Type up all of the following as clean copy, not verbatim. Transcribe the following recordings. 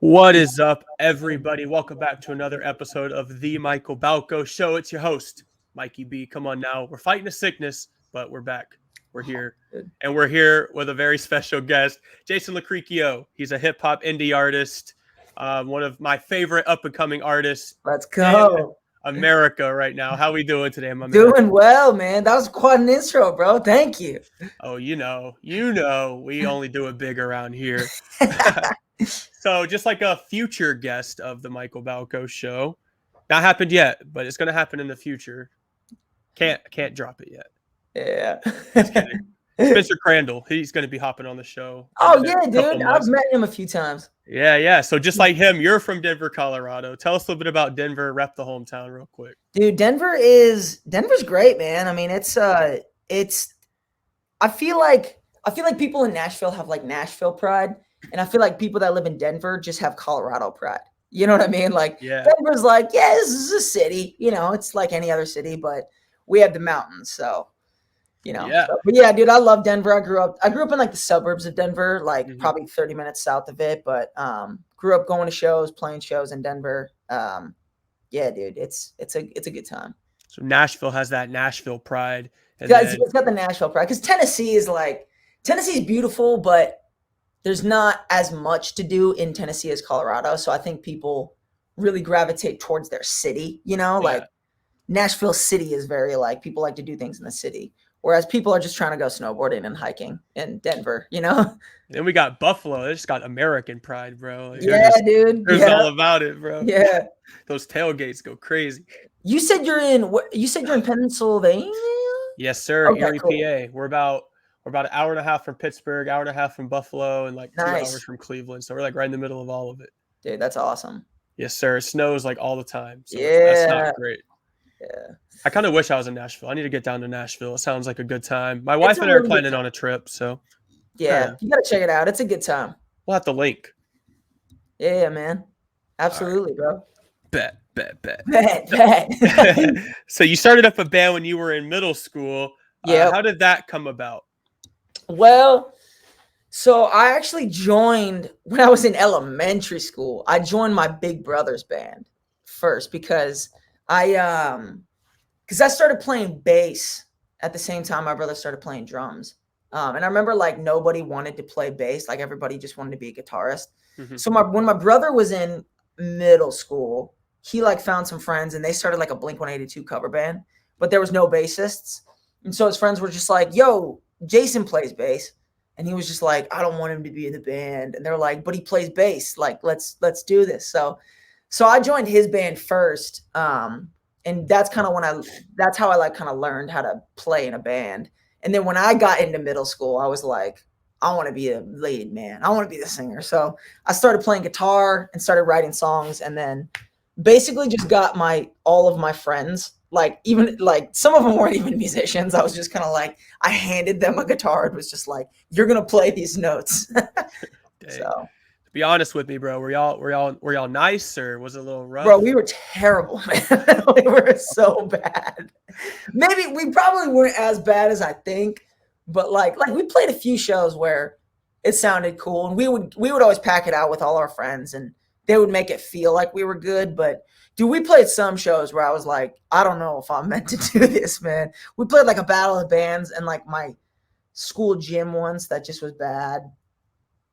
What is up, everybody? Welcome back to another episode of the Michael Balco Show. It's your host, Mikey B. Come on now. We're fighting a sickness, but we're back. We're here. And we're here with a very special guest, Jason LoCricchio. He's a hip hop indie artist, one of my favorite up and coming artists Let's in go. America right now. How we doing today, my man? Doing well, man. That was quite an intro, bro. Thank you. Oh, you know, we only do it big around here. So just like a future guest of the Michael Balco Show, not happened yet, but it's going to happen in the future. Can't drop it yet. Yeah. Just kidding. Spencer Crandall, he's going to be hopping on the show. Oh yeah, dude. I've met him a few times. Yeah. So just like him, you're from Denver, Colorado. Tell us a little bit about Denver. Rep the hometown real quick. Dude, Denver's great, man. I mean, it's I feel like people in Nashville have like Nashville pride, and I feel like people that live in Denver just have Colorado pride. You know what I mean? Like Denver's like, yeah, this is a city. You know, it's like any other city, but we have the mountains, so. You know, but yeah, dude, I love Denver. I grew up in like the suburbs of Denver, like probably 30 minutes south of it, but grew up going to shows, playing shows in Denver. Yeah, dude, it's a good time. So Nashville has that Nashville pride. It's got the Nashville pride because Tennessee's beautiful, but there's not as much to do in Tennessee as Colorado. So I think people really gravitate towards their city, you know, like Nashville city is very like people like to do things in the city. Whereas people are just trying to go snowboarding and hiking in Denver, you know? Then we got Buffalo. They just got American pride, bro. Like, dude. There's all about it, bro. Yeah. Those tailgates go crazy. You said you're in Pennsylvania? Yes, sir. Okay, Erie, cool. PA. We're about an hour and a half from Pittsburgh, hour and a half from Buffalo, and like 2 hours from Cleveland. So we're like right in the middle of all of it. Dude, that's awesome. Yes, sir. It snows like all the time. So that's not great. Yeah. I kind of wish I was in Nashville. I need to get down to Nashville. It sounds like a good time. My wife and I are planning on a trip, so yeah, you gotta check it out. It's a good time. We'll have to link. Yeah, man. Absolutely, bro. Bet. Bet. So you started up a band when you were in middle school. Yeah. How did that come about? Well, so I actually joined when I was in elementary school. I joined my big brother's band first because I started playing bass at the same time my brother started playing drums. And I remember like nobody wanted to play bass. Like everybody just wanted to be a guitarist. Mm-hmm. So when my brother was in middle school, he like found some friends and they started like a Blink-182 cover band, but there was no bassists. And so his friends were just like, yo, Jason plays bass. And he was just like, I don't want him to be in the band. And they're like, but he plays bass. Like, let's do this. So I joined his band first. And that's how I like kind of learned how to play in a band. And then when I got into middle school, I was like, I want to be a lead, man. I want to be the singer. So I started playing guitar and started writing songs. And then basically just got all of my friends, like even like some of them weren't even musicians. I was just kind of like, I handed them a guitar and was just like, you're going to play these notes. So. Be honest with me, bro. Were y'all nice or was it a little rough? Bro, we were terrible, man. We were so bad. Maybe we probably weren't as bad as I think, but like we played a few shows where it sounded cool, and we would always pack it out with all our friends, and they would make it feel like we were good. But dude, we played some shows where I was like, I don't know if I'm meant to do this, man. We played like a battle of bands and like my school gym once that just was bad.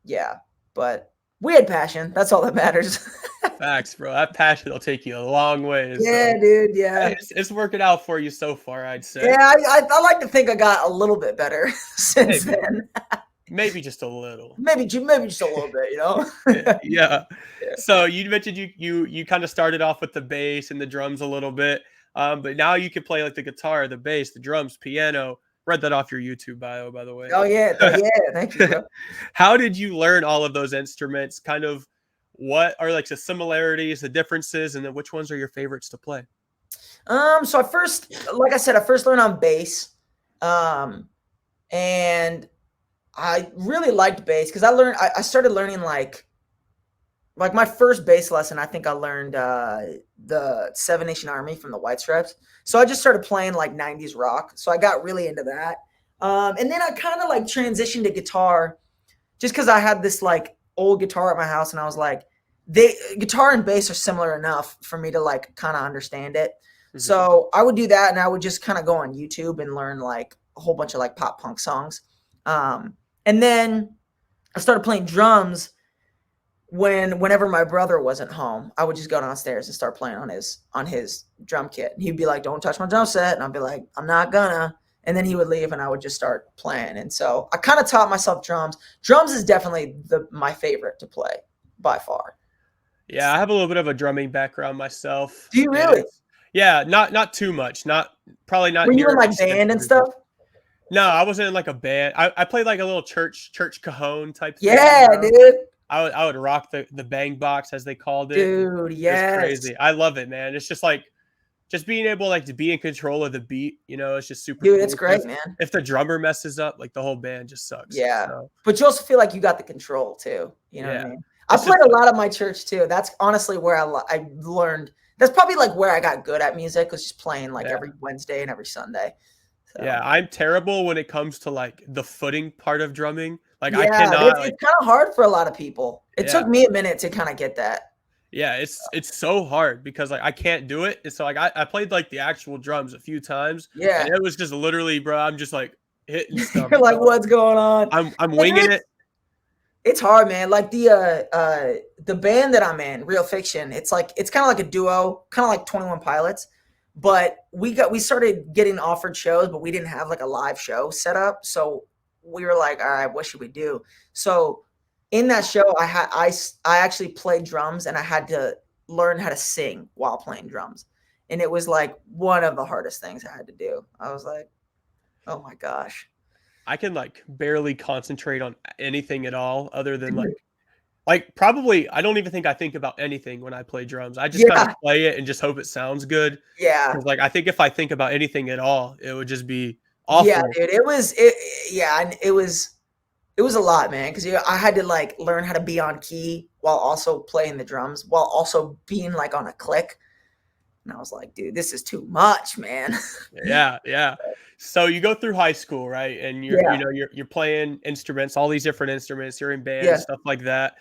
Yeah, but. We had passion. That's all that matters. Facts, bro. That passion will take you a long way. Yeah, dude. Yeah. It's working out for you so far, I'd say. Yeah, I like to think I got a little bit better since then. Maybe just a little. Maybe just a little bit, you know? Yeah. So you mentioned you kind of started off with the bass and the drums a little bit, but now you can play like the guitar, the bass, the drums, piano. Read that off your YouTube bio, by the way. Oh, yeah. Thank you, bro. How did you learn all of those instruments? Kind of what are like the similarities, the differences, and then which ones are your favorites to play? So I first learned on bass. And I really liked bass because I started learning like my first bass lesson. I think I learned the Seven Nation Army from the White Stripes. So I just started playing like 90s rock. So I got really into that. And then I kind of like transitioned to guitar just because I had this like old guitar at my house and I was like, guitar and bass are similar enough for me to like kind of understand it. Mhm. So I would do that, and I would just kind of go on YouTube and learn like a whole bunch of like pop punk songs. And then I started playing drums whenever my brother wasn't home. I would just go downstairs and start playing on his drum kit. And he'd be like, "Don't touch my drum set," and I'd be like, "I'm not gonna." And then he would leave, and I would just start playing. And so I kind of taught myself drums. Drums is definitely my favorite to play by far. Yeah, I have a little bit of a drumming background myself. Do you And really? yeah, not too much. Probably not Were you near in as like band and extensive as stuff? No, I wasn't in like a band. I played like a little church cajon type thing. Yeah, dude. I would rock the bang box as they called it. Dude, It was yes. crazy. I love it, man. It's just like just being able like to be in control of the beat, it's just super Dude, cool. it's great, man. If the drummer messes up, like the whole band just sucks. Yeah. So, But you also feel like you got the control too. You know what I Yeah. mean? I It's played just a lot of my church too. That's honestly where I learned. That's probably like where I got good at music, was just playing like Yeah. every Wednesday and every Sunday. So, Yeah, I'm terrible when it comes to like the footing part of drumming. Like I yeah, cannot it's kind of hard for a lot of people. It Yeah. took me a minute to kind of get that. Yeah, it's so hard because like I can't do it. And so like I played like the actual drums a few times. Yeah. And it was just literally, bro, I'm just like hitting stuff. You're like, what's going on? I'm winging it. It's hard, man. Like the band that I'm in, Real Fiction, it's kind of like a duo, kind of like 21 Pilots. But we started getting offered shows, but we didn't have like a live show set up. So we were like, all right, what should we do? So in that show, I actually played drums, and I had to learn how to sing while playing drums. And it was like one of the hardest things I had to do. I was like, oh my gosh. I can like barely concentrate on anything at all other than like probably I don't even think I think about anything when I play drums. I just kind of play it and just hope it sounds good. Yeah. Because like I think if I think about anything at all, it would just be awful. Yeah, dude. It was a lot, man, because I had to like learn how to be on key while also playing the drums, while also being like on a click. And I was like, dude, this is too much, man. Yeah. So you go through high school, right? And you're playing instruments, all these different instruments. You're in bands, stuff like that.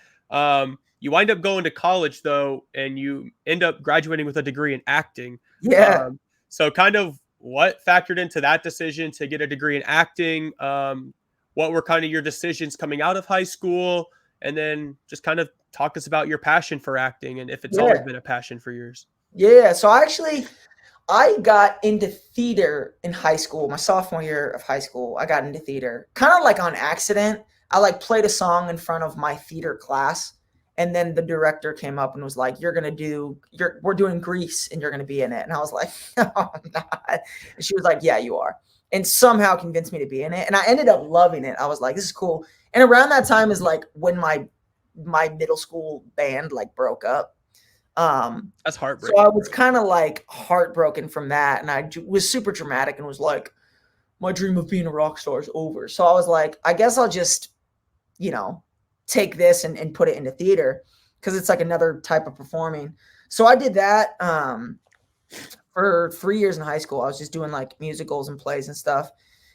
You wind up going to college though, and you end up graduating with a degree in acting. Yeah. So kind of what factored into that decision to get a degree in acting? What were kind of your decisions coming out of high school? And then just kind of talk us about your passion for acting and if it's always been a passion for yours. Yeah. So I got into theater in high school. My sophomore year of high school, I got into theater kind of like on accident. I like played a song in front of my theater class, and then the director came up and was like, we're doing Grease and you're going to be in it. And I was like, no, I'm not. And she was like, yeah, you are. And somehow convinced me to be in it. And I ended up loving it. I was like, this is cool. And around that time is like when my middle school band like broke up. That's heartbreaking. So I was kind of like heartbroken from that. And I was super dramatic and was like, my dream of being a rock star is over. So I was like, I guess I'll just, take this and put it into theater, because it's like another type of performing. So I did that for 3 years in high school. I was just doing like musicals and plays and stuff.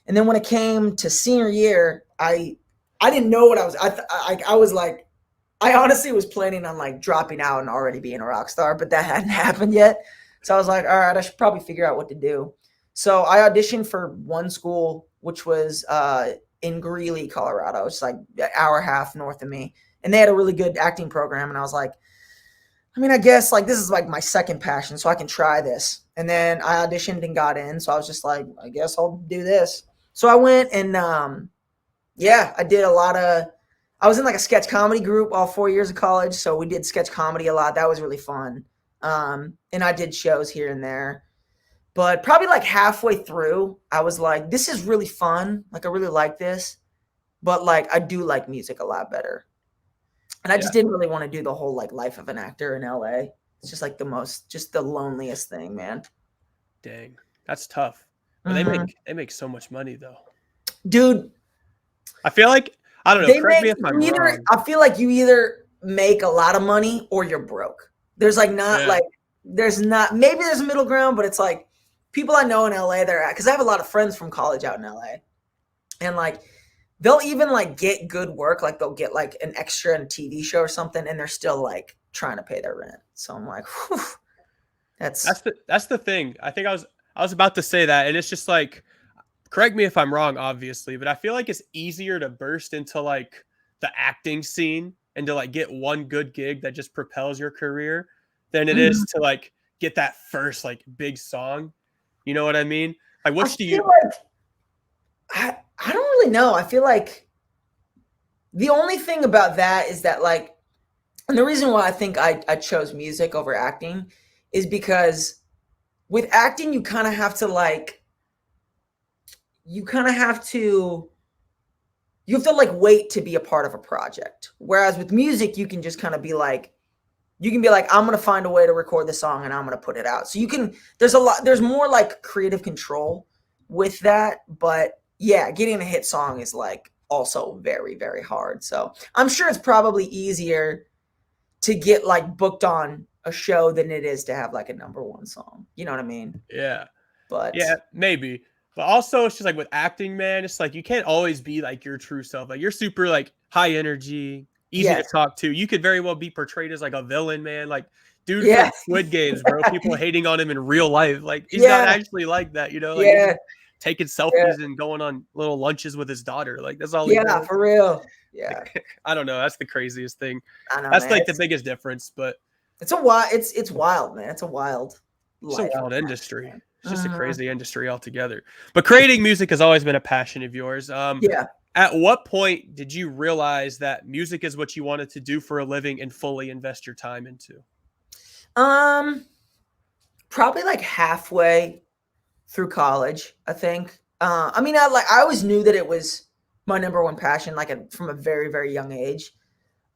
And then when it came to senior year, I didn't know what I was like, I honestly was planning on like dropping out and already being a rock star, but that hadn't happened yet. So I was like, all right, I should probably figure out what to do. So I auditioned for one school, which was in Greeley, Colorado. It's like an hour and a half north of me. And they had a really good acting program. And I was like, I guess like this is like my second passion, so I can try this. And then I auditioned and got in. So I was just like, I guess I'll do this. So I went and I did I was in like a sketch comedy group all 4 years of college. So we did sketch comedy a lot. That was really fun. And I did shows here and there. But probably like halfway through, I was like, this is really fun. Like, I really like this. But like, I do like music a lot better. And I just didn't really want to do the whole like life of an actor in LA. It's just like the loneliest thing, man. Dang, that's tough. But they make so much money though. Dude. I feel like, I don't know, correct me if I'm wrong. I feel like you either make a lot of money or you're broke. There's like maybe there's a middle ground, but it's like, people I know in LA, because I have a lot of friends from college out in LA, and like they'll even like get good work, like they'll get like an extra in a TV show or something, and they're still like trying to pay their rent. So I'm like, whew, that's the thing. I think I was about to say that, and it's just like, correct me if I'm wrong, obviously, but I feel like it's easier to burst into like the acting scene and to like get one good gig that just propels your career than it is to like get that first like big song. You know what I mean? Like, I feel like I don't really know. I feel like the only thing about that is that like, and the reason why I think I chose music over acting is because with acting, you kind of have to like, you have to like wait to be a part of a project. Whereas with music, you can just kind of be like, I'm going to find a way to record the song and I'm going to put it out. So you can, there's more like creative control with that. But yeah, getting a hit song is like also very, very hard. So I'm sure it's probably easier to get like booked on a show than it is to have like a number one song. You know what I mean? Yeah. But yeah, maybe. But also, it's just like with acting, man, it's like you can't always be like your true self. Like, you're super like high energy, easy to talk to. You could very well be portrayed as like a villain, man. Like, dude from Squid Games, bro. People hating on him in real life. Like, he's not actually like that, you know? Like, he's taking selfies and going on little lunches with his daughter. Like, that's all he does. For real. Yeah. Like, I don't know. That's the craziest thing. I know, that's man. like the biggest difference. But it's wild, man. It's a wild life. It's a wild industry. Man. It's just a crazy industry altogether. But creating music has always been a passion of yours. At what point did you realize that music is what you wanted to do for a living and fully invest your time into? Probably like halfway through college, I think. I mean, I always knew that it was my number one passion, like from a very, very young age.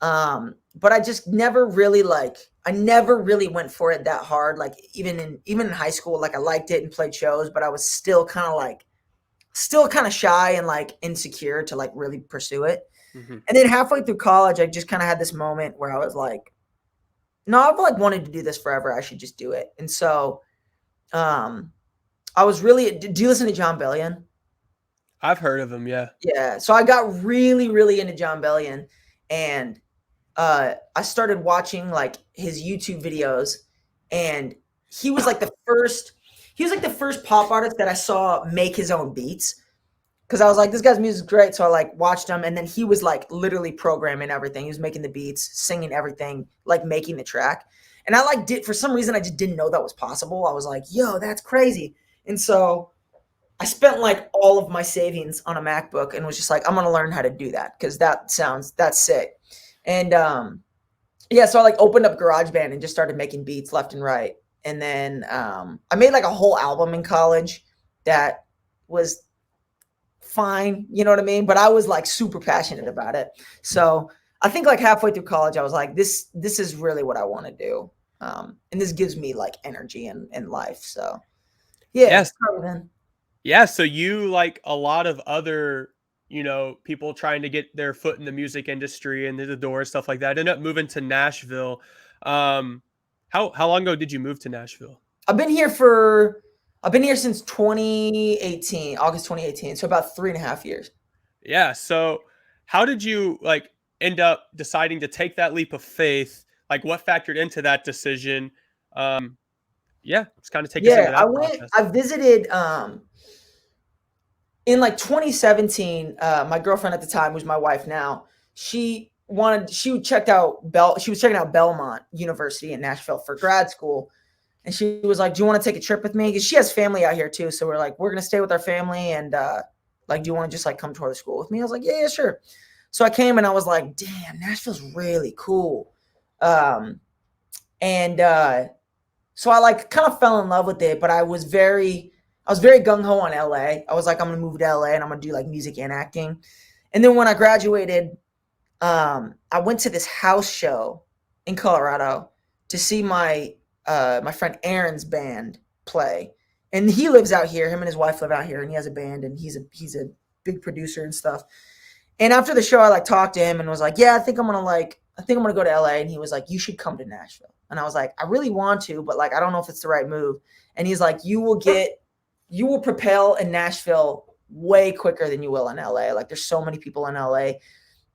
But I just never really I never really went for it that hard. Like even in high school, like I liked it and played shows, but I was still kind of shy and like insecure to like really pursue it. Mm-hmm. And then halfway through college, I just kind of had this moment where I was like, no, I've like wanted to do this forever. I should just do it. And so, I was really, do you listen to John Bellion? I've heard of him. Yeah. Yeah. So I got really, really into John Bellion, and I started watching like his YouTube videos, and he was like the first pop artist that I saw make his own beats. Cause I was like, this guy's music's great. So I like watched him, and then he was like literally programming everything. He was making the beats, singing everything, like making the track. And I like for some reason, I just didn't know that was possible. I was like, yo, that's crazy. And so I spent like all of my savings on a MacBook and was just like, I'm going to learn how to do that. Cause that's sick. And, so I like opened up GarageBand and just started making beats left and right. And then, I made like a whole album in college that was fine. You know what I mean? But I was like super passionate about it. So I think like halfway through college, I was like, this is really what I want to do. And this gives me like energy in life. So yeah. Yes. Yeah. So you, like a lot of other, people trying to get their foot in the music industry and the door, stuff like that, ended up moving to Nashville. How long ago did you move to Nashville? I've been here since 2018, August 2018. So about 3.5 years. Yeah. So how did you like end up deciding to take that leap of faith? Like, what factored into that decision? Let's kind of take us into that process. I visited in like 2017. My girlfriend at the time, who's my wife now, she was checking out Belmont University in Nashville for grad school. And she was like, do you want to take a trip with me? Because she has family out here too. So we're like, we're going to stay with our family. And like, do you want to just like come tour the school with me? I was like, yeah, sure. So I came and I was like, damn, Nashville's really cool. So I like kind of fell in love with it, but I was very gung-ho on LA. I was like, I'm going to move to LA and I'm going to do like music and acting. And then when I graduated, I went to this house show in Colorado to see my friend Aaron's band play. And he lives out here. Him and his wife live out here, and he has a band, and he's a big producer and stuff. And after the show, I like talked to him and was like, yeah, I think I'm going to go to LA. And he was like, you should come to Nashville. And I was like, I really want to, but like, I don't know if it's the right move. And he's like, you will propel in Nashville way quicker than you will in LA. Like, there's so many people in LA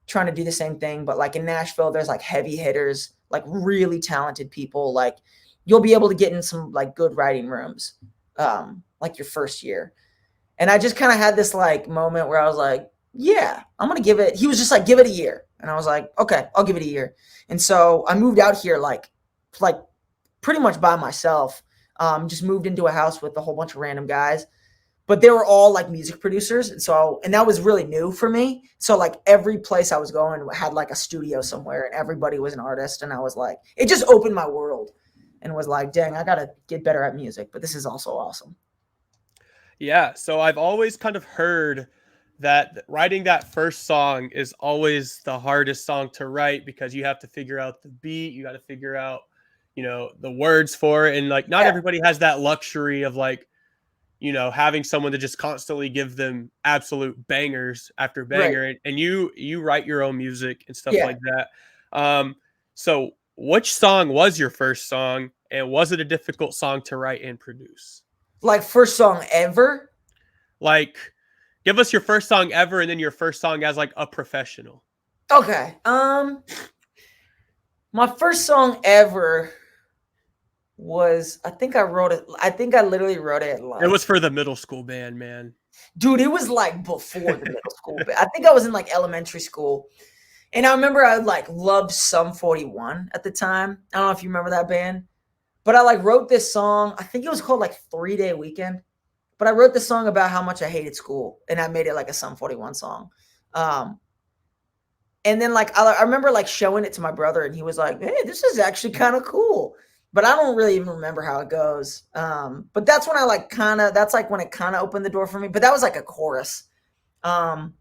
trying to do the same thing. But like in Nashville, there's like heavy hitters like really talented people. Like you'll be able to get in some like good writing rooms, like your first year. And I just kind of had this like moment where I was like, yeah, I'm going to give it. He was just like, give it a year. And I was like, okay, I'll give it a year. And so I moved out here like pretty much by myself. Just moved into a house with a whole bunch of random guys, but they were all like music producers. And that was really new for me. So like every place I was going had like a studio somewhere and everybody was an artist. And I was like, it just opened my world and was like, dang, I got to get better at music, but this is also awesome. Yeah. So I've always kind of heard that writing that first song is always the hardest song to write because you have to figure out the beat, you got to figure out, the words for it. And like, not everybody has that luxury of like, having someone to just constantly give them absolute bangers after banger. Right. And you write your own music and stuff like that. So which song was your first song and was it a difficult song to write and produce? Like first song ever? Like give us your first song ever and then your first song as like a professional. Okay. My first song ever was, I think I literally wrote it. Like, it was for the middle school band, man. Dude, it was like before the middle school band. I think I was in like elementary school. And I remember I like loved Sum 41 at the time. I don't know if you remember that band. But I like wrote this song. I think it was called like 3-Day Weekend. But I wrote this song about how much I hated school. And I made it like a Sum 41 song. And then like I remember like showing it to my brother and he was like, hey, this is actually kind of cool. But I don't really even remember how it goes. But that's when that's like when it kind of opened the door for me. But that was like a chorus. And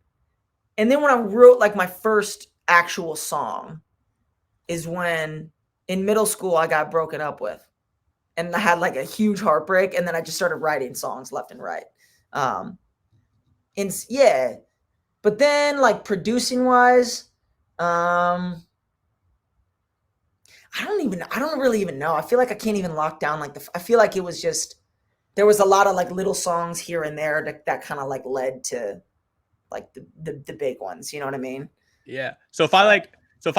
then when I wrote like my first actual song is when in middle school I got broken up with. And I had like a huge heartbreak. And then I just started writing songs left and right. And yeah. But then like producing wise, I don't really even know. I feel like I can't even lock down I feel like it was just, there was a lot of like little songs here and there that kind of like led to like the big ones. You know what I mean? Yeah. So if I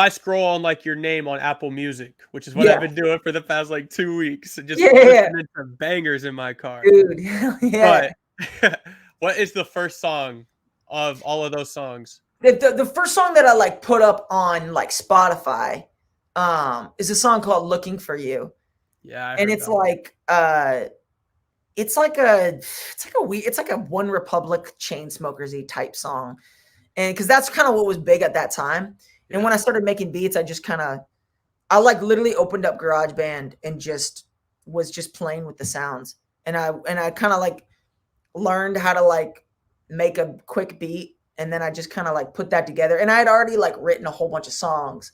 scroll on like your name on Apple Music, which is what I've been doing for the past like 2 weeks, just listening to bangers in my car. Dude, yeah. But what is the first song of all of those songs? The first song that I like put up on like Spotify is a song called Looking for You. Yeah. And it's like it's like a One Republic Chainsmokers-y type song. And because that's kind of what was big at that time. Yeah. And when I started making beats, I like literally opened up GarageBand and was just playing with the sounds. And I kind of like learned how to like make a quick beat. And then I just kind of like put that together. And I had already like written a whole bunch of songs.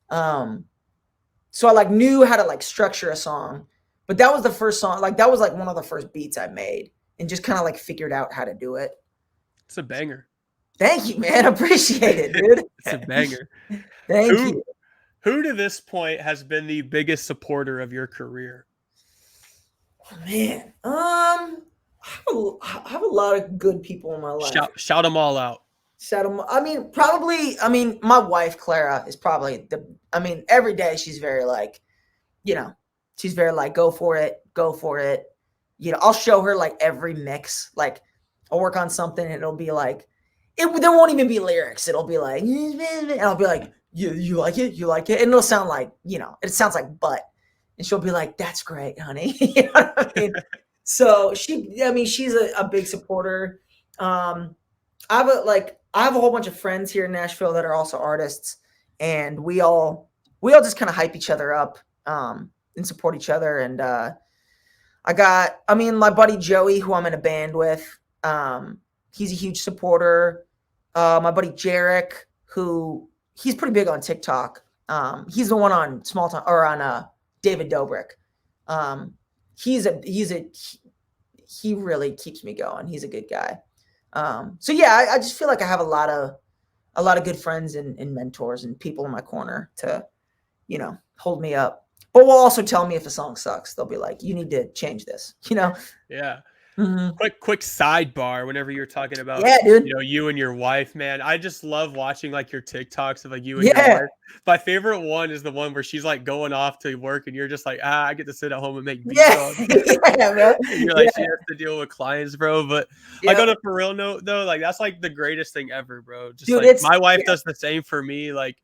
So I like knew how to like structure a song. But that was the first song. Like that was like one of the first beats I made and just kind of like figured out how to do it. It's a banger. Thank you, man. I appreciate it, dude. It's a banger. Thank you. Who to this point has been the biggest supporter of your career? Oh, man. I have a lot of good people in my life. Shout them all out. Shout them. My wife, Clara, is probably every day she's very like, she's very like, go for it. I'll show her like every mix. Like I'll work on something and it'll be like, there won't even be lyrics. It'll be like, and I'll be like, you like it? You like it? And it'll sound like, it sounds like butt. And she'll be like, that's great, honey. You know what I mean? So she's a big supporter. I have a whole bunch of friends here in Nashville that are also artists, and we all just kind of hype each other up and support each other. And my buddy Joey, who I'm in a band with, he's a huge supporter. My buddy Jarek, who he's pretty big on TikTok. He's the one on Small Town or on David Dobrik. He really keeps me going. He's a good guy. So yeah, I just feel like I have a lot of good friends and mentors and people in my corner to, hold me up, but will also tell me if a song sucks. They'll be like, you need to change this, Yeah. Mhm. Quick sidebar. Whenever you're talking about, Yeah, dude. you and your wife, man, I just love watching like your TikToks of like you and your Yeah. wife. My favorite one is the one where she's like going off to work and you're just like, I get to sit at home and make beats Yeah. all day. Yeah, bro. And you're like, Yeah. she has to deal with clients, bro. But like Yeah. on a for real note, though, like that's like the greatest thing ever, bro. Just Dude, like it's my wife yeah. does the same for me. Like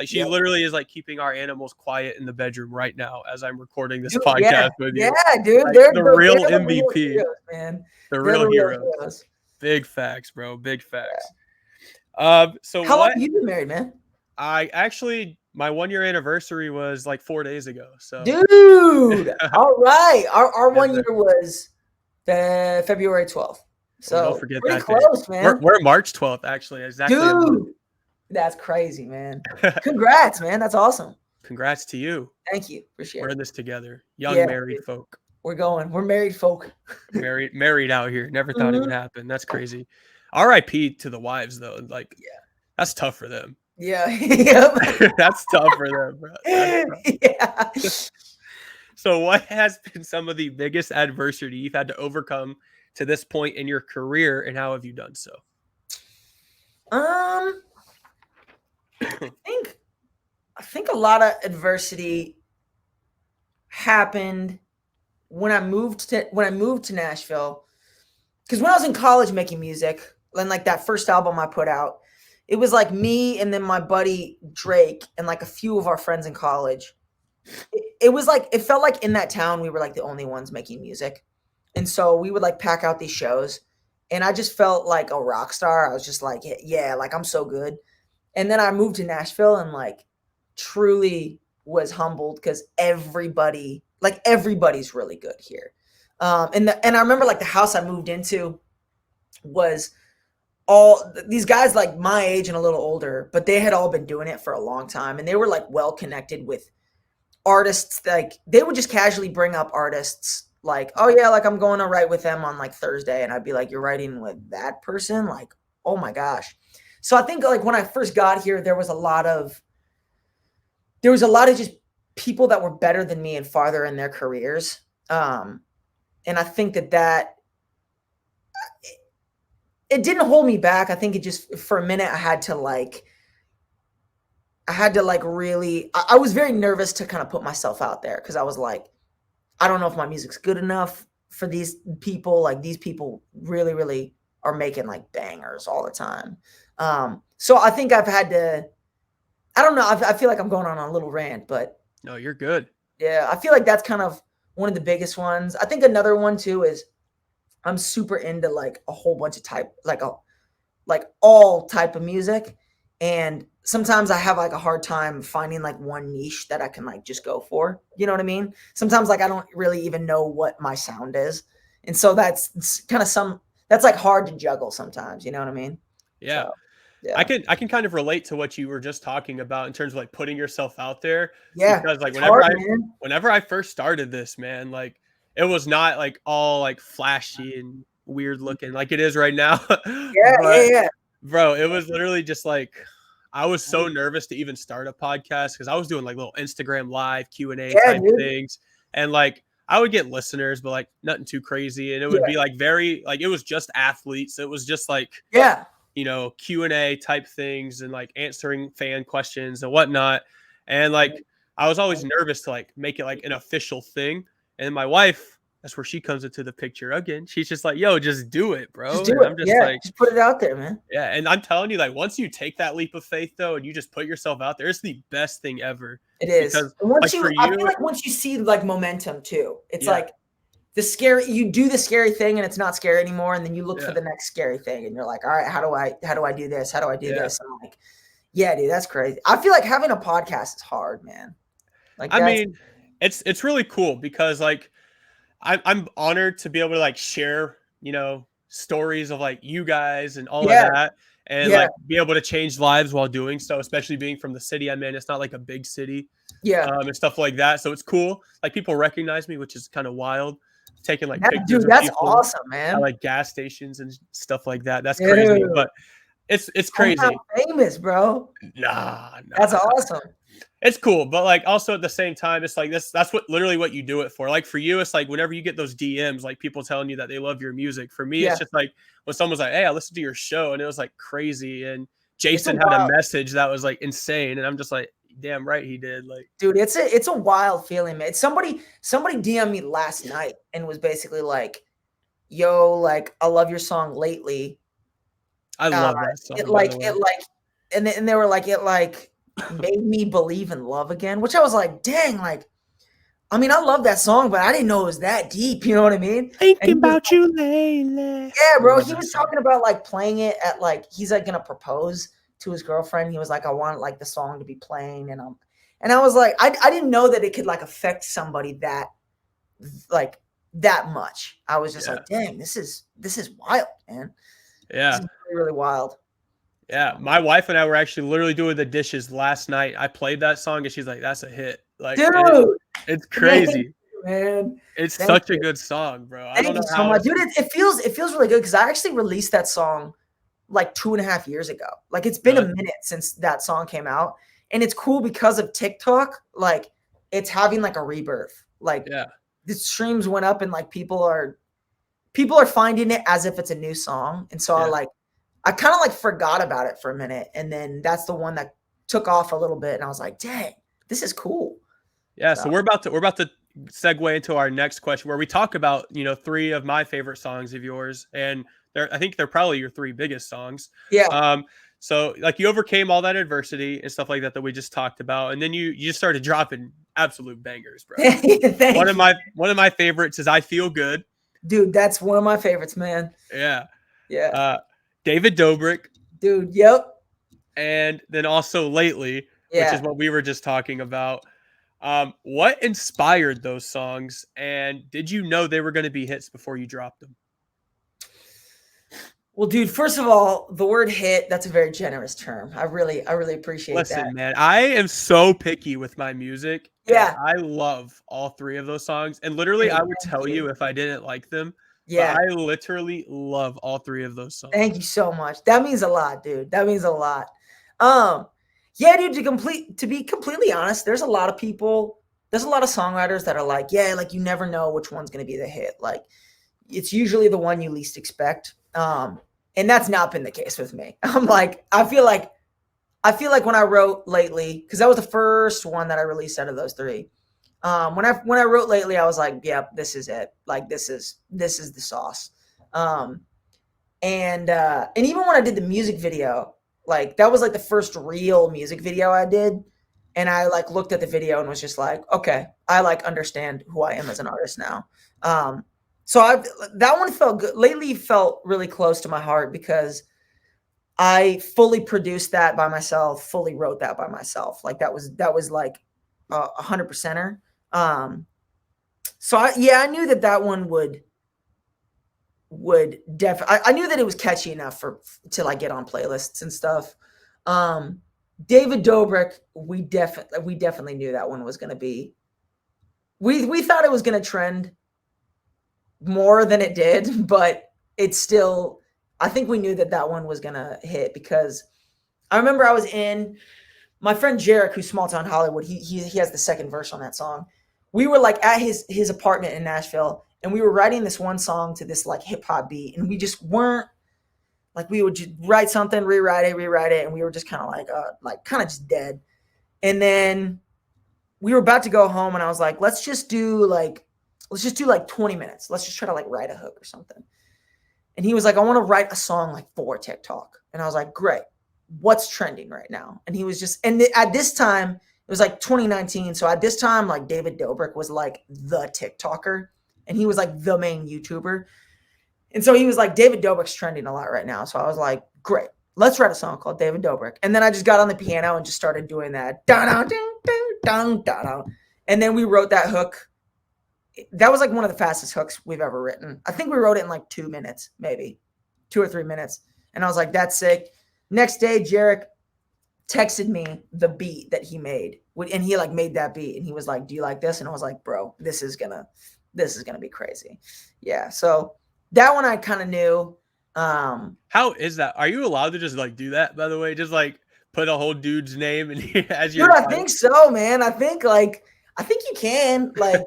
she Yep. literally is like keeping our animals quiet in the bedroom right now as I'm recording this Dude, yeah. podcast with Yeah, you. dude. Like They're the they're real the real MVP, heroes, man. the They're real the real heroes. heroes. Big facts, bro. Big Yeah. facts. So How long what have you been married, man? I actually my 1 year anniversary was like 4 days ago. So Dude. All right. Our yes, 1 year sir. was the February 12th. Oh, don't So forget pretty that date. close, We're, man. we're March 12th, actually, exactly a month. Dude. That's crazy, man. Congrats, man. That's awesome. Congrats to you. Thank you for We're sharing. in this together. Young Yeah, married dude. folk. We're going. We're married folk. Married out here. Never thought it would Mhm. happen. That's crazy. R.I.P. to the wives though. Like Yeah. that's tough for them. Yeah. Yep. That's tough for them, bro. That's tough. Yeah. So what has been some of the biggest adversity you've had to overcome to this point in your career, and how have you done so? Um, I think a lot of adversity happened when I moved to Nashville. Because when I was in college making music, and like that first album I put out, it was like me and then my buddy Drake and like a few of our friends in college. It was like it felt like in that town we were like the only ones making music. And so we would like pack out these shows and I just felt like a rock star. I was just like, yeah, like I'm so good. And then I moved to Nashville and like truly was humbled because everybody's really good here. And I remember like the house I moved into was all these guys like my age and a little older, but they had all been doing it for a long time and they were like well connected with artists. Like they would just casually bring up artists like, oh yeah, like I'm going to write with them on like Thursday. And I'd be like, you're writing with that person? Like, oh my gosh. So I think like when I first got here, there was a lot of just people that were better than me and farther in their careers. And I think that it didn't hold me back. I think it just, for a minute, I had to really, I was very nervous to kind of put myself out there because I was like, I don't know if my music's good enough for these people. Like these people really, really are making like bangers all the time. So I think I've had to, I don't know. I feel like I'm going on a little rant, but No, you're good. yeah, I feel like that's kind of one of the biggest ones. I think another one too is I'm super into like a whole bunch of all type of music. And sometimes I have like a hard time finding like one niche that I can like just go for. You know what I mean? Sometimes like I don't really even know what my sound is. And so that's kind of that's like hard to juggle sometimes. You know what I mean? Yeah. So, yeah. I can kind of relate to what you were just talking about in terms of like putting yourself out there. Yeah. Because like whenever I first started this, man, like it was not like all like flashy and weird looking like it is right now. Yeah. But Yeah. bro, it was literally just like I was so nervous to even start a podcast because I was doing like little Instagram live Q&A type things. And like I would get listeners, but like nothing too crazy. And it would be like very like it was just athletes. It was just like Q&A type things and like answering fan questions and whatnot. And like I was always nervous to like make it like an official thing. And my wife, that's where she comes into the picture again. She's just like, yo, just do it, bro. Just do and it. I'm just like, just put it out there, man. Yeah. And I'm telling you, like, once you take that leap of faith, though, and you just put yourself out there, it's the best thing ever. It is. Because I feel like once you see like momentum too, it's like you do the scary thing and it's not scary anymore. And then you look for the next scary thing and you're like, all right, how do I do this? How do I do this? And I'm like, yeah, dude, that's crazy. I feel like having a podcast is hard, man. Like, I mean, it's really cool because like, I'm honored to be able to like share, stories of like you guys and all of that and like be able to change lives while doing so, especially being from the city I'm in. It's not like a big city and stuff like that. So it's cool. Like people recognize me, which is kind of wild. Taking like pictures. Dude, that's awesome, man. At like gas stations and stuff like that. That's crazy. But It's I'm not crazy. famous, bro. Nah. That's awesome. It's cool, but like also at the same time, it's like that's what literally what you do it for. Like for you, it's like whenever you get those DMs, like people telling you that they love your music. For me, Yeah. it's just like when someone's like, "Hey, I listened to your show," and it was like crazy. And It's a Jason had a wild, message that was like insane, and I'm just like, damn right he did. Like, dude. It's a wild feeling, man. Somebody DM'd me last night and was basically like, "Yo, like I love your song lately. I Uh, love that it song, by like the way. it like," and they were like, "It like made me believe in love again," which I was like, "Dang, like." I mean, I love that song, but I didn't know it was that deep. You know what I mean? And Thinking he was about you lately. Yeah, I bro. love He that was song. talking about like playing it at like he's like gonna propose to his girlfriend. He was like, I want like the song to be playing, and I was like, I didn't know that it could like affect somebody like that much. I was just Yeah, like, dang, this is wild, man. This yeah, is really, really wild. yeah. My wife and I were actually literally doing the dishes last night. I played that song, and she's like, "That's a hit." Like Dude, it's thank crazy. you, man. It's Thank such a you. good song, bro. I don't Thank know you so how much. else. Dude, it feels really good because I actually released that song like 2.5 years ago. Like it's been a Really? minute since that song came out. And it's cool because of TikTok, like it's having like a rebirth. Like Yeah, the streams went up and like people are finding it as if it's a new song. And so yeah, I kind of like forgot about it for a minute. And then that's the one that took off a little bit. And I was like, dang, this is cool. yeah. So So we're about to segue into our next question, where we talk about three of my favorite songs of yours, and I think they're probably your three biggest songs. yeah. Um, so like you overcame all that adversity and stuff like that we just talked about, and then you just started dropping absolute bangers, bro. Thank you. One of my favorites is "I Feel Good." Dude, that's one of my favorites, man. Yeah. Yeah. Uh, David Dobrik, Dude, yep. and then also "Lately," which is Yeah. what we were just talking about. What inspired those songs, and did you know they were going to be hits before you dropped them? Well, dude, first of all, the word hit, that's a very generous term. I really appreciate that. Listen, man, I am so picky with my music, and Yeah. I love all three of those songs. And literally, Hey, I would thank tell you. you if I didn't like them, but Yeah. I literally love all three of those songs. Thank you so much. That means a lot, dude. That means a lot. Um, yeah, dude, to be completely honest, there's a lot of songwriters that are like, yeah, like you never know which one's gonna be the hit. Like it's usually the one you least expect. And that's not been the case with me. I'm like, I feel like when I wrote lately, because that was the first one that I released out of those three. When I wrote lately, I was like, yep, this is it. Like this is the sauce. And even when I did the music video, like that was like the first real music video I did. And I like looked at the video and was just like, okay, I like understand who I am as an artist now. Um, so that one felt good. Lately felt really close to my heart because I fully produced that by myself, fully wrote that by myself. Like that was like 100%er. I knew that one would definitely. I knew that it was catchy enough to like get on playlists and stuff. David Dobrik, we definitely knew that one was going to be. We thought it was going to trend more than it did, but it's still. I think we knew that one was going to hit because I remember I was in my friend Jarek, who's Small Town Hollywood. He has the second verse on that song. We were like at his apartment in Nashville, and we were writing this one song to this like hip hop beat, and we just weren't like we would just write something, rewrite it, and we were just kind of like kind of just dead. And then we were about to go home, and I was like, let's just do like 20 minutes. Let's just try to like write a hook or something. And he was like, I want to write a song like for TikTok. And I was like, great. What's trending right now? And he was just, and at this time, it was like 2019. So at this time, like David Dobrik was like the TikToker and he was like the main YouTuber. And so he was like, David Dobrik's trending a lot right now. So I was like, great, let's write a song called David Dobrik. And then I just got on the piano and just started doing that. And then we wrote that hook. That was like one of the fastest hooks we've ever written. I think we wrote it in like 2 minutes, maybe 2 or 3 minutes. And I was like, that's sick. Next day, Jarek texted me the beat that he made. And he like made that beat. And he was like, do you like this? And I was like, bro, this is gonna be crazy. Yeah. So that one I kind of knew. How is that? Are you allowed to just like do that, by the way? Just like put a whole dude's name and as your Dude, I title? think so, man. I think you can. Like,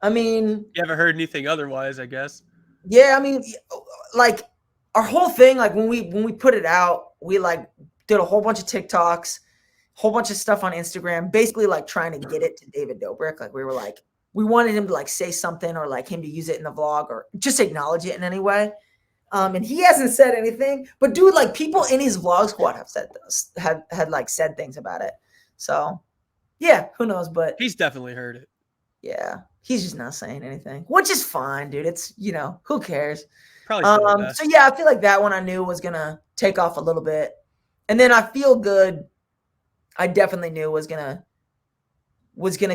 I mean, You haven't heard anything otherwise, I guess. yeah, I mean, like our whole thing, like when we put it out, we like did a whole bunch of TikToks, whole bunch of stuff on Instagram, basically like trying to get it to David Dobrik. Like we were like, we wanted him to like say something or like him to use it in the vlog or just acknowledge it in any way. And he hasn't said anything, but dude, like people in his vlog squad have said this, had like said things about it. So yeah, who knows? But He's definitely heard it. yeah, he's just not saying anything, which is fine, dude. It's, who cares? Probably for the best. So yeah, I feel like that one I knew was gonna take off a little bit, and then I feel good. I definitely knew was gonna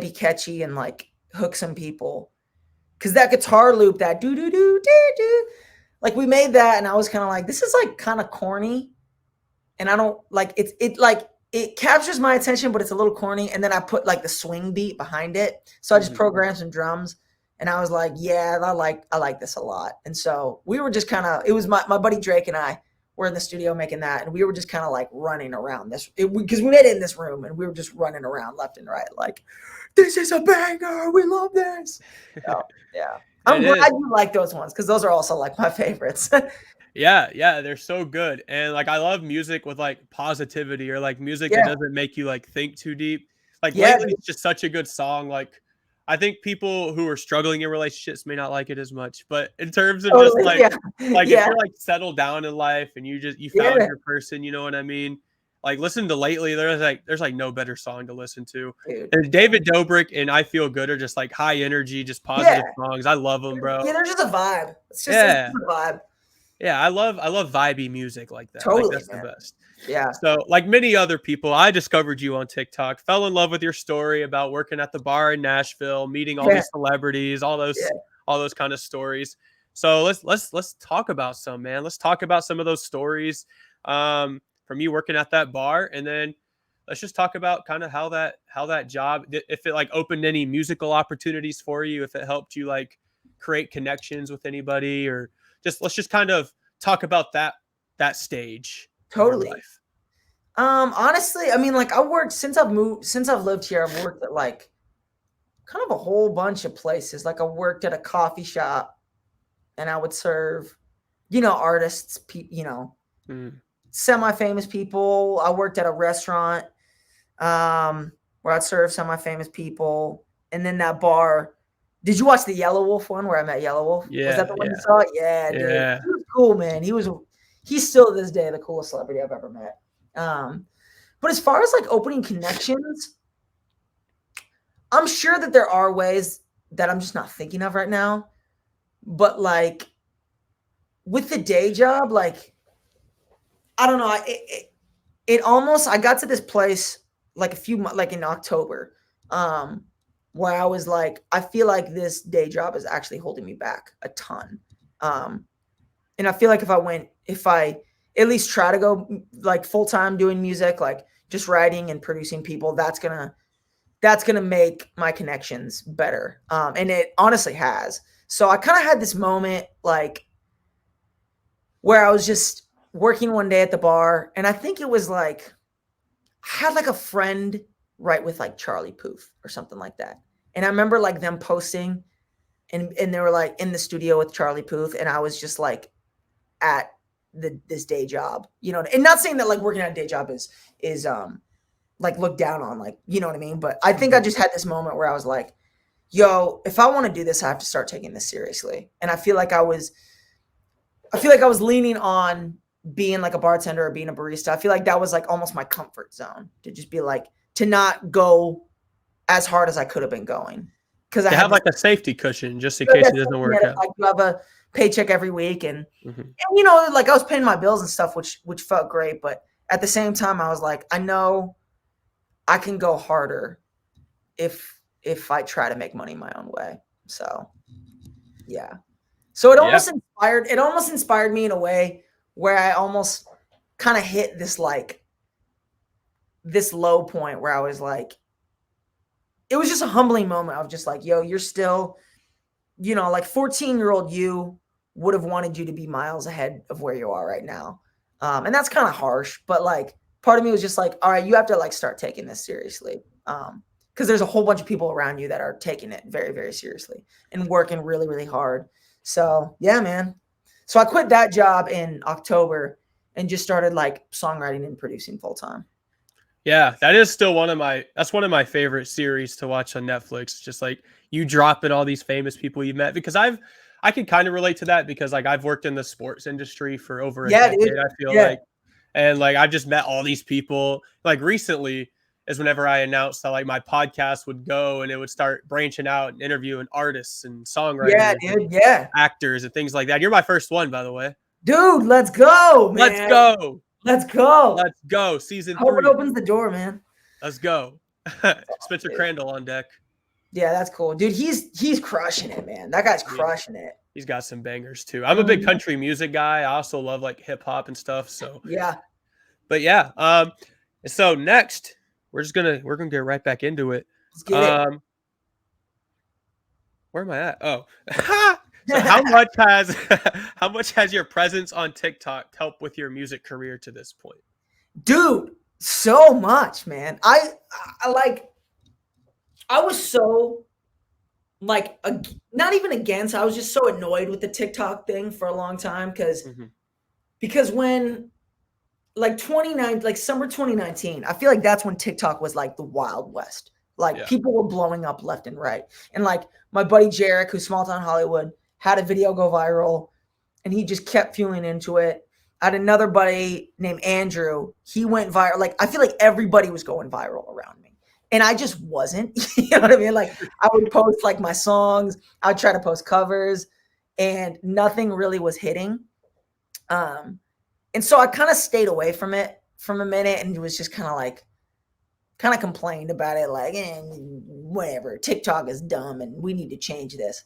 be catchy and like hook some people, because that guitar loop, that do do do do do, like we made that, and I was kind of like, this is like kind of corny, and I don't like it captures my attention, but it's a little corny. And then I put like the swing beat behind it, so I just programmed some drums, and I was like, yeah, I like this a lot. And so we were just kind of, it was my buddy Drake and I were in the studio making that, and we were just kind of like running around this, because we made it in this room, and we were just running around left and right like, this is a banger, we love this. So, yeah, I'm glad you like those ones, because those are also like my favorites. Yeah, they're so good. And like I love music with like positivity, or like music that doesn't make you like think too deep. Like lately it's just such a good song. Like I think people who are struggling in relationships may not like it as much, but in terms of just like if you're like settled down in life and you found your person, you know what I mean? Like listen to Lately, there's like no better song to listen to. Dude. And David Dobrik and I Feel Good are just like high energy, just positive songs. I love them, bro. Yeah, they're just a vibe. It's just a vibe. Yeah, I love vibey music like that. Totally, like that's man. the best. Yeah. So, like many other people, I discovered you on TikTok, fell in love with your story about working at the bar in Nashville, meeting all these celebrities, all those kind of stories. So let's talk about some, man. Let's talk about some of those stories from you working at that bar, and then let's just talk about kind of how that job, if it like opened any musical opportunities for you, if it helped you like create connections with anybody, or let's just kind of talk about that stage. Totally. Honestly, I mean, like I worked since I've lived here, I've worked at like kind of a whole bunch of places. Like I worked at a coffee shop, and I would serve, artists, semi-famous people. I worked at a restaurant where I'd serve semi-famous people. And then that bar, did you watch the Yellow Wolf one where I met Yellow Wolf? Yeah. Was that the one you saw? Yeah, dude. He was cool, man. He's still to this day the coolest celebrity I've ever met. But as far as like opening connections, I'm sure that there are ways that I'm just not thinking of right now. But like with the day job, like, I don't know. It almost, I got to this place like like in October, where I was like, I feel like this day job is actually holding me back a ton. And I feel like if I at least try to go like full time doing music, like just writing and producing people, that's gonna make my connections better. And it honestly has. So I kind of had this moment like where I was just working one day at the bar, and I think it was like I had like a friend write with like Charlie Puth or something like that. And I remember like them posting, and they were like in the studio with Charlie Puth, and I was just like at this day job, and not saying that like working at a day job is like looked down on, like, you know what I mean? But I think I just had this moment where I was like, yo, if I want to do this, I have to start taking this seriously. And I feel like I was leaning on being like a bartender or being a barista. I feel like that was like almost my comfort zone, to just be like, to not go as hard as I could have been going. Because I have like a safety cushion just in case it doesn't work out. Like you have a paycheck every week, and like I was paying my bills and stuff, which felt great. But at the same time, I was like, I know I can go harder if I try to make money my own way. So yeah. So it almost inspired me in a way where I almost kind of hit this low point where I was like, it was just a humbling moment of just like, yo, you're still, like 14-year-old you would have wanted you to be miles ahead of where you are right now. And that's kind of harsh, but like part of me was just like, all right, you have to like start taking this seriously. Because there's a whole bunch of people around you that are taking it very, very seriously and working really, really hard. So yeah, man. So I quit that job in October and just started like songwriting and producing full time. Yeah, that is still one of my favorite series to watch on Netflix. Just like you dropping all these famous people you met, because I can kind of relate to that because like I've worked in the sports industry for over a decade, dude. I feel Yeah. like. And like I've just met all these people. Like recently is whenever I announced that like my podcast would go and it would start branching out and interviewing artists and songwriters Yeah, and dude. Yeah. actors and things like that. You're my first one, by the way. Dude, let's go, man. Let's go. Let's go. Let's go. Season Hope 3. it opens the door, man. Let's go. Spencer Crandall on deck. Yeah, that's cool. Dude, he's crushing it, man. That guy's crushing it. He's got some bangers too. I'm a big country music guy. I also love like hip hop and stuff. So yeah. But yeah. So next we're gonna get right back into it. Let's get it. Where am I at? Oh. So how much has your presence on TikTok helped with your music career to this point? Dude, so much, man. I was so like not even against. I was just so annoyed with the TikTok thing for a long time because when like summer 2019, I feel like that's when TikTok was like the Wild West. Like people were blowing up left and right. And like my buddy Jarek, who's Small Town Hollywood, had a video go viral and he just kept fueling into it. I had another buddy named Andrew. He went viral. Like, I feel like everybody was going viral around me. And I just wasn't. You know what I mean? Like, I would post like my songs. I would try to post covers and nothing really was hitting. And so I kind of stayed away from it from a minute and was just kind of complained about it. Like, whatever, TikTok is dumb and we need to change this.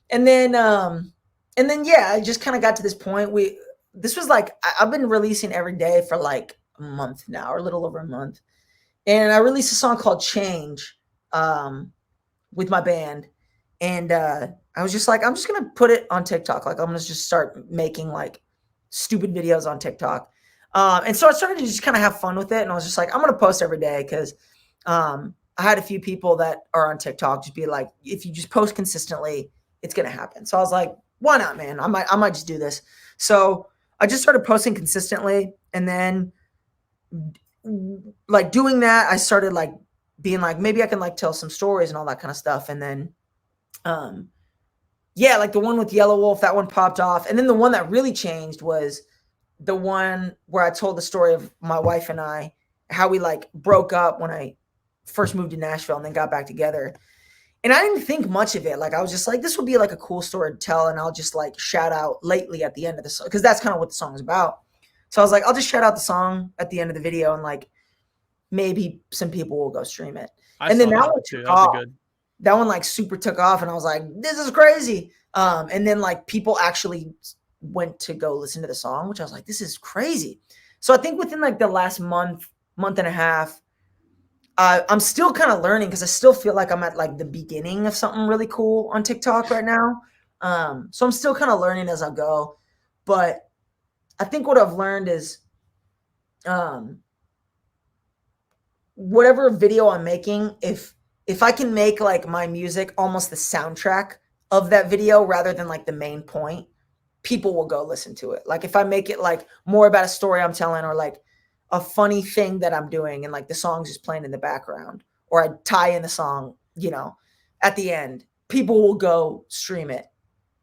And then, yeah, I just kind of got to this point. This was like, I've been releasing every day for like a month now, or a little over a month. And I released a song called Change with my band. And I was just like, I'm just going to put it on TikTok. Like, I'm going to just start making like stupid videos on TikTok. And so I started to just kind of have fun with it. And I was just like, I'm going to post every day because I had a few people that are on TikTok just be like, if you just post consistently, it's going to happen. So I was like, why not, man? I might just do this. So I just started posting consistently. And then like doing that, I started like being like, maybe I can like tell some stories and all that kind of stuff. And then, yeah, like the one with Yellow Wolf, that one popped off. And then the one that really changed was the one where I told the story of my wife and I, how we like broke up when I first moved to Nashville and then got back together. And I didn't think much of it. Like, I was just like, this would be like a cool story to tell. And I'll just like shout out Lately at the end of the song, because that's kind of what the song is about. So I was like, I'll just shout out the song at the end of the video and like maybe some people will go stream it. And then that one took off. That one like super took off. And I was like, this is crazy. And then like people actually went to go listen to the song, which I was like, this is crazy. So I think within like the last month and a half, I'm still kind of learning because I still feel like I'm at like the beginning of something really cool on TikTok right now. So I'm still kind of learning as I go. But I think what I've learned is whatever video I'm making, if I can make like my music almost the soundtrack of that video rather than like the main point, people will go listen to it. Like if I make it like more about a story I'm telling or like a funny thing that I'm doing and like the song's just playing in the background, or I tie in the song, you know, at the end, people will go stream it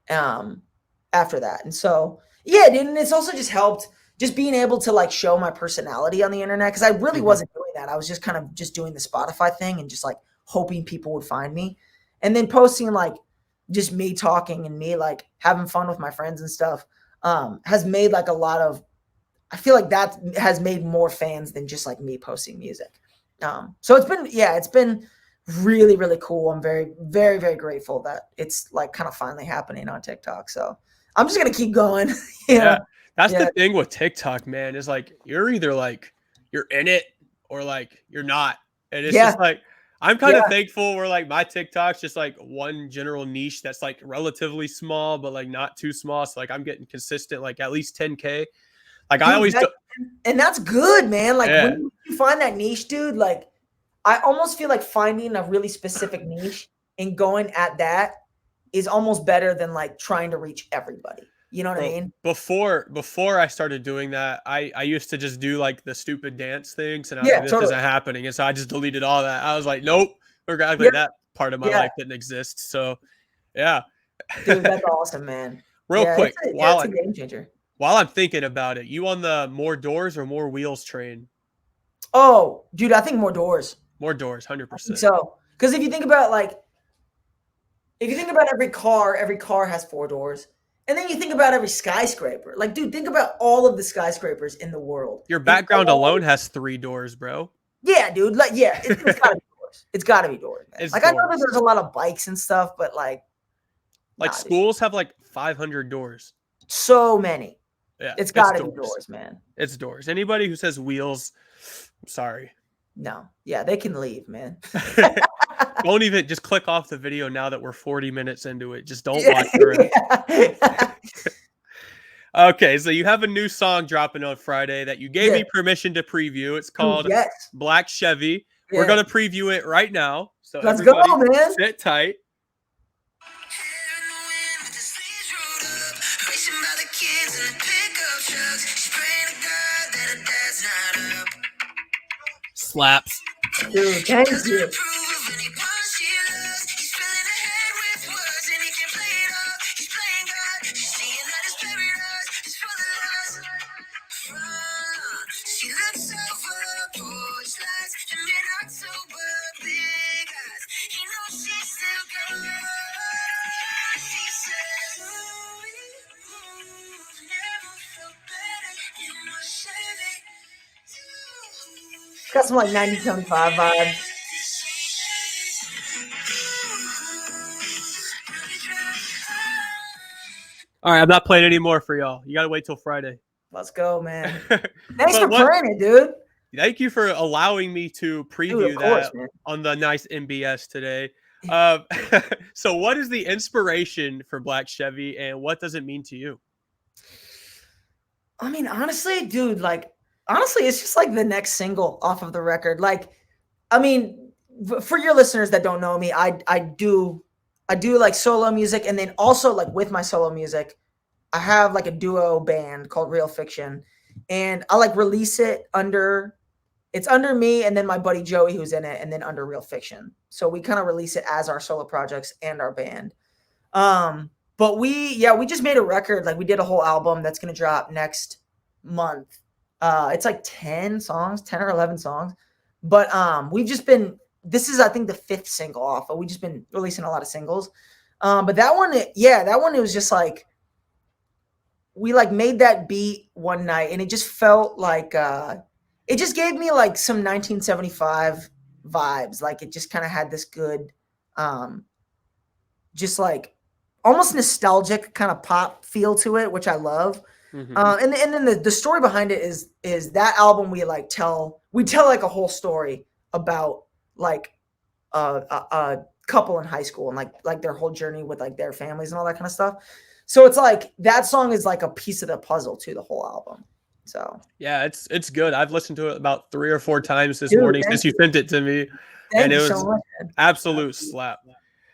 after that. And so, yeah, dude, and it's also just helped just being able to like show my personality on the internet, because I really wasn't doing that. I was just kind of just doing the Spotify thing and just like hoping people would find me, and then posting like just me talking and me like having fun with my friends and stuff has made like a lot of, I feel like that has made more fans than just like me posting music. So it's been really, really cool. I'm very, very, very grateful that it's like kind of finally happening on TikTok. So I'm just going to keep going. Yeah. That's the thing with TikTok, man, is like, you're either like, you're in it or like, you're not. And it's just like, I'm kind of thankful where like my TikTok's just like one general niche that's like relatively small, but like not too small. So like I'm getting consistent, like at least 10K. Like I always do. And that's good, man. Like Yeah. when you find that niche, dude, like I almost feel like finding a really specific niche and going at that is almost better than like trying to reach everybody. You know what I mean? Before I started doing that, I used to just do like the stupid dance things, and I was like, this isn't happening, and so I just deleted all that. I was like, nope, like that part of my life didn't exist. So, yeah, dude, that's awesome, man. Real quick, it's a game changer. While I'm thinking about it, you on the more doors or more wheels train? Oh, dude, I think more doors. More doors, 100%. So, because if you think about every car has 4 doors. And then you think about every skyscraper. Like, dude, think about all of the skyscrapers in the world. Your background alone has 3 doors, bro. Yeah, dude. Like, yeah, it's gotta be doors. It's gotta be doors, man. I know that there's a lot of bikes and stuff, but like schools have like 500 doors. So many. Yeah, it's gotta be doors, man. It's doors. Anybody who says wheels, I'm sorry. No. Yeah, they can leave, man. Don't even just click off the video now that we're 40 minutes into it. Just don't watch the rest. Okay, so you have a new song dropping on Friday that you gave me permission to preview. It's called Black Chevy. We're going to preview it right now. So let's go, man. Sit tight. Slaps. Dude, thank you. Got some like 90-75 vibes. All right, I'm not playing anymore for y'all. You got to wait till Friday. Let's go, man. Thanks for playing it, dude. Thank you for allowing me to preview on the nice MBS today. So what is the inspiration for Black Chevy and what does it mean to you? I mean, honestly, dude, it's just like the next single off of the record. Like, I mean, for your listeners that don't know me, I do like solo music. And then also like with my solo music, I have like a duo band called Real Fiction, and I like release it under me and then my buddy Joey who's in it, and then under Real Fiction. So we kind of release it as our solo projects and our band. But we just made a record. Like we did a whole album that's going to drop next month. It's like 10 or 11 songs. But this is I think the 5th single off, but we've just been releasing a lot of singles. But that one, it was just like, we like made that beat one night and it just felt like, it just gave me like some 1975 vibes. Like it just kind of had this good, just like almost nostalgic kind of pop feel to it, which I love. Mm-hmm. And then the story behind it is that album we tell like a whole story about like a couple in high school and like their whole journey with like their families and all that kind of stuff. So it's like that song is like a piece of the puzzle to the whole album. So yeah, it's good. I've listened to it about 3 or 4 times this morning since you sent it to me, and it was so much, absolute slap.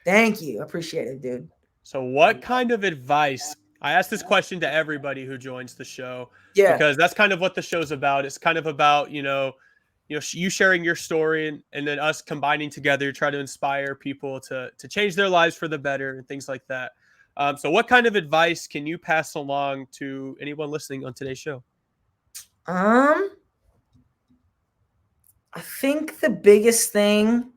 Thank you, appreciate it, dude. So, what kind of advice? I ask this question to everybody who joins the show, because that's kind of what the show's about. It's kind of about you sharing your story and then us combining together to try to inspire people to change their lives for the better and things like that. So, what kind of advice can you pass along to anyone listening on today's show? I think the biggest thing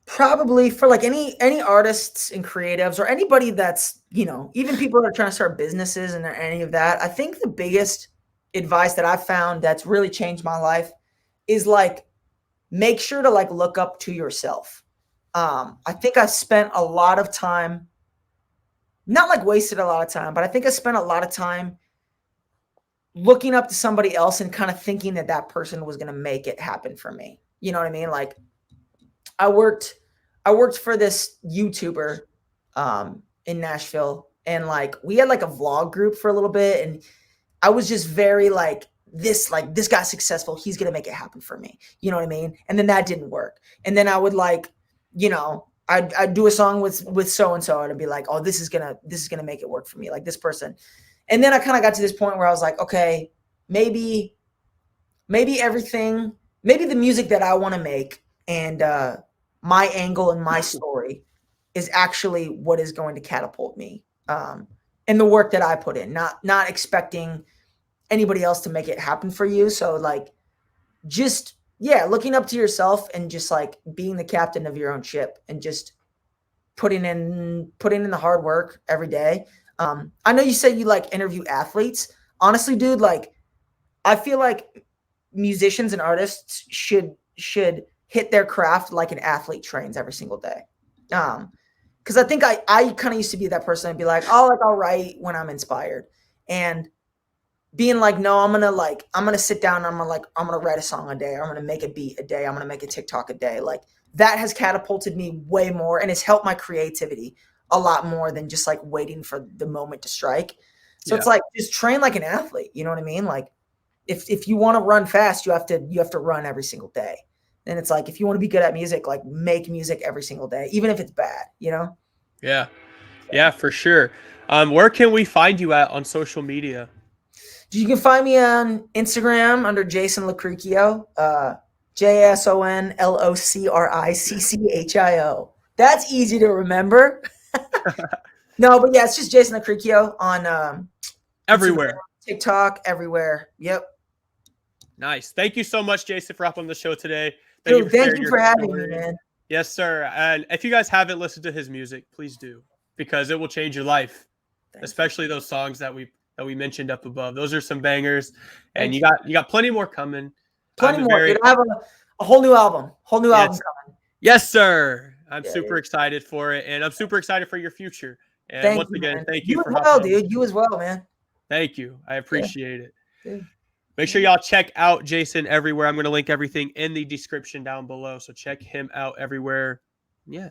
probably for like any artists and creatives or anybody that's, even people that are trying to start businesses and any of that, I think the biggest advice that I've found that's really changed my life is like, make sure to like look up to yourself. I think I spent a lot of time, not like wasted a lot of time, but I think I spent a lot of time looking up to somebody else and kind of thinking that person was going to make it happen for me. You know what I mean? Like I worked for this YouTuber in Nashville, and like we had like a vlog group for a little bit, and I was just very like this guy's successful, he's gonna make it happen for me. You know what I mean? And then that didn't work. And then I would like, you know, I'd do a song with so and so, and I'd be like, oh, this is gonna make it work for me, like this person. And then I kind of got to this point where I was like, okay, maybe the music that I want to make and my angle and my story is actually what is going to catapult me. And the work that I put in, not expecting anybody else to make it happen for you. So like, just, yeah, looking up to yourself and just like being the captain of your own ship and just putting in the hard work every day. I know you said you like interview athletes. Honestly, dude, like I feel like musicians and artists should hit their craft like an athlete trains every single day. Because I think I kind of used to be that person and be like, oh, like I'll write when I'm inspired, and being like, no, I'm gonna sit down and I'm gonna write a song a day, or I'm gonna make a beat a day, I'm gonna make a TikTok a day. Like that has catapulted me way more, and it's helped my creativity a lot more than just like waiting for the moment to strike. So it's like just train like an athlete. You know what I mean? Like if you want to run fast, you have to run every single day. And it's like if you want to be good at music, like make music every single day, even if it's bad. You know? Yeah, for sure. Where can we find you at on social media? You can find me on Instagram under Jason LoCricchio, JasonLoCricchio. That's easy to remember. No, but yeah, it's just Jason LoCricchio on Everywhere. Instagram, TikTok, everywhere. Yep. Nice. Thank you so much, Jason, for hopping on the show today. Thank you for having me, man. Yes, sir. And if you guys haven't listened to his music, please do, because it will change your life, especially those songs that we mentioned up above. Those are some bangers, and you got plenty more coming. Plenty more. Dude, I have a whole new album. Album coming. Yes, sir. I'm super excited for it, and I'm super excited for your future. And once again, thank you for helping. Dude. You as well, man. Thank you. I appreciate it. Dude. Make sure y'all check out Jason everywhere. I'm going to link everything in the description down below, so check him out everywhere. Yeah.